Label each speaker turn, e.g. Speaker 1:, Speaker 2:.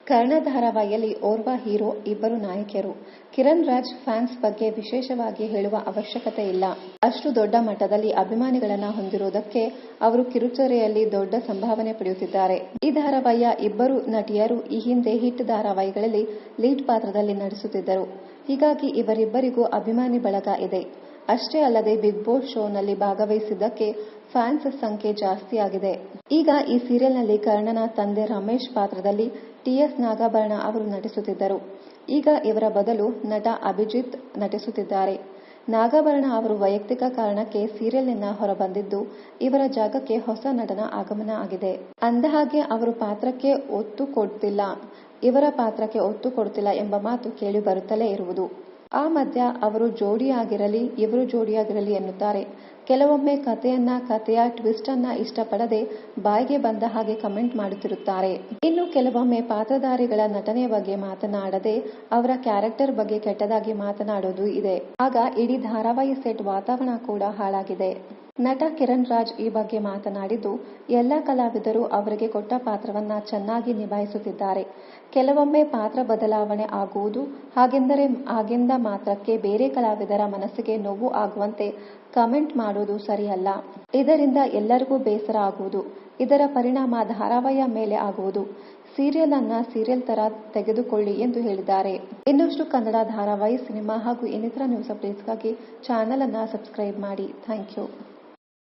Speaker 1: ಕರ್ಣ ಧಾರಾವಾಹಿಯಲ್ಲಿ ಓರ್ವ ಹೀರೋ, ಇಬ್ಬರು ನಾಯಕಿಯರು. ಕಿರಣ್ ರಾಜ್ ಫ್ಯಾನ್ಸ್ ಬಗ್ಗೆ ವಿಶೇಷವಾಗಿ ಹೇಳುವ ಅವಶ್ಯಕತೆ ಇಲ್ಲ. ಅಷ್ಟು ದೊಡ್ಡ ಮಟ್ಟದಲ್ಲಿ ಅಭಿಮಾನಿಗಳನ್ನ ಹೊಂದಿರುವುದಕ್ಕೆ ಅವರು ಕಿರುತೆರೆಯಲ್ಲಿ ದೊಡ್ಡ ಸಂಭಾವನೆ ಪಡೆಯುತ್ತಿದ್ದಾರೆ. ಈ ಧಾರಾವಾಹಿಯ ಇಬ್ಬರು ನಟಿಯರು ಈ ಹಿಂದೆ ಹಿಟ್ ಧಾರಾವಾಹಿಗಳಲ್ಲಿ ಲೀಡ್ ಪಾತ್ರದಲ್ಲಿ ನಟಿಸುತ್ತಿದ್ದರು. ಹೀಗಾಗಿ ಇವರಿಬ್ಬರಿಗೂ ಅಭಿಮಾನಿ ಬಳಗ ಇದೆ. ಅಷ್ಟೇ ಅಲ್ಲದೆ ಬಿಗ್ ಬಾಸ್ ಶೋನಲ್ಲಿ ಭಾಗವಹಿಸಿದ್ದಕ್ಕೆ ಫ್ಯಾನ್ಸ್ ಸಂಖ್ಯೆ ಜಾಸ್ತಿ ಆಗಿದೆ. ಈಗ ಈ ಸೀರಿಯಲ್ನಲ್ಲಿ ಕರ್ಣನ ತಂದೆ ರಮೇಶ್ ಪಾತ್ರದಲ್ಲಿ ಟಿ.ಎಸ್. ನಾಗಾಭರಣ ಅವರು ನಟಿಸುತ್ತಿದ್ದರು. ಈಗ ಇವರ ಬದಲು ನಟ ಅಭಿಜಿತ್ ನಟಿಸುತ್ತಿದ್ದಾರೆ. ನಾಗಾಭರಣ ಅವರು ವೈಯಕ್ತಿಕ ಕಾರಣಕ್ಕೆ ಸೀರಿಯಲ್ನಿಂದ ಹೊರಬಂದಿದ್ದು, ಇವರ ಜಾಗಕ್ಕೆ ಹೊಸ ನಟನ ಆಗಮನ ಆಗಿದೆ. ಅಂದಹಾಗೆ ಅವರು ಪಾತ್ರಕ್ಕೆ ಒತ್ತು ಕೊಡ್ತಿಲ್ಲ ಎಂಬ ಮಾತು ಕೇಳಿ ಬರುತ್ತಲೇ ಇರುವುದು. ಆ ಮಧ್ಯ ಅವರು ಜೋಡಿಯಾಗಿರಲಿ, ಇವರು ಜೋಡಿಯಾಗಿರಲಿ ಎನ್ನುತ್ತಾರೆ. ಕೆಲವೊಮ್ಮೆ ಕಥೆಯ ಟ್ವಿಸ್ಟ್ ಅನ್ನ ಇಷ್ಟಪಡದೆ ಬಾಯಿಗೆ ಬಂದ ಹಾಗೆ ಕಮೆಂಟ್ ಮಾಡುತ್ತಿರುತ್ತಾರೆ. ಇನ್ನು ಕೆಲವೊಮ್ಮೆ ಪಾತ್ರಧಾರಿಗಳ ನಟನೆಯ ಬಗ್ಗೆ ಮಾತನಾಡದೆ ಅವರ ಕ್ಯಾರೆಕ್ಟರ್ ಬಗ್ಗೆ ಕೆಟ್ಟದಾಗಿ ಮಾತನಾಡೋದು ಇದೆ. ಆಗ ಇಡೀ ಧಾರಾವಾಹಿ ಸೆಟ್ ವಾತಾವರಣ ಕೂಡ ಹಾಳಾಗಿದೆ. ನಟ ಕಿರಣ್ ರಾಜ್ ಈ ಬಗ್ಗೆ ಮಾತನಾಡಿದ್ದು, ಎಲ್ಲ ಕಲಾವಿದರು ಅವರಿಗೆ ಕೊಟ್ಟ ಪಾತ್ರವನ್ನ ಚೆನ್ನಾಗಿ ನಿಭಾಯಿಸುತ್ತಿದ್ದಾರೆ. ಕೆಲವೊಮ್ಮೆ ಪಾತ್ರ ಬದಲಾವಣೆ ಆಗುವುದು, ಹಾಗೆಂದ ಮಾತ್ರಕ್ಕೆ ಬೇರೆ ಕಲಾವಿದರ ಮನಸ್ಸಿಗೆ ನೋವು ಆಗುವಂತೆ ಕಮೆಂಟ್ ಮಾಡೋದು ಸರಿಯಲ್ಲ. ಇದರಿಂದ ಎಲ್ಲರಿಗೂ ಬೇಸರ ಆಗುವುದು. ಇದರ ಪರಿಣಾಮ ಧಾರಾವಾಹಿಯ ಮೇಲೆ ಆಗುವುದು. ಸೀರಿಯಲ್ ಅನ್ನ ಸೀರಿಯಲ್ ತರ ತೆಗೆದುಕೊಳ್ಳಿ ಎಂದು ಹೇಳಿದ್ದಾರೆ. ಇನ್ನಷ್ಟು ಕನ್ನಡ ಧಾರಾವಾಹಿ, ಸಿನಿಮಾ ಹಾಗೂ ಇನ್ನಿತರ ನ್ಯೂಸ್ ಅಪ್ಡೇಟ್ಸ್ಗಾಗಿ ಚಾನೆಲ್ ಅನ್ನ ಸಬ್ಸ್ಕ್ರೈಬ್ ಮಾಡಿ. Thank you.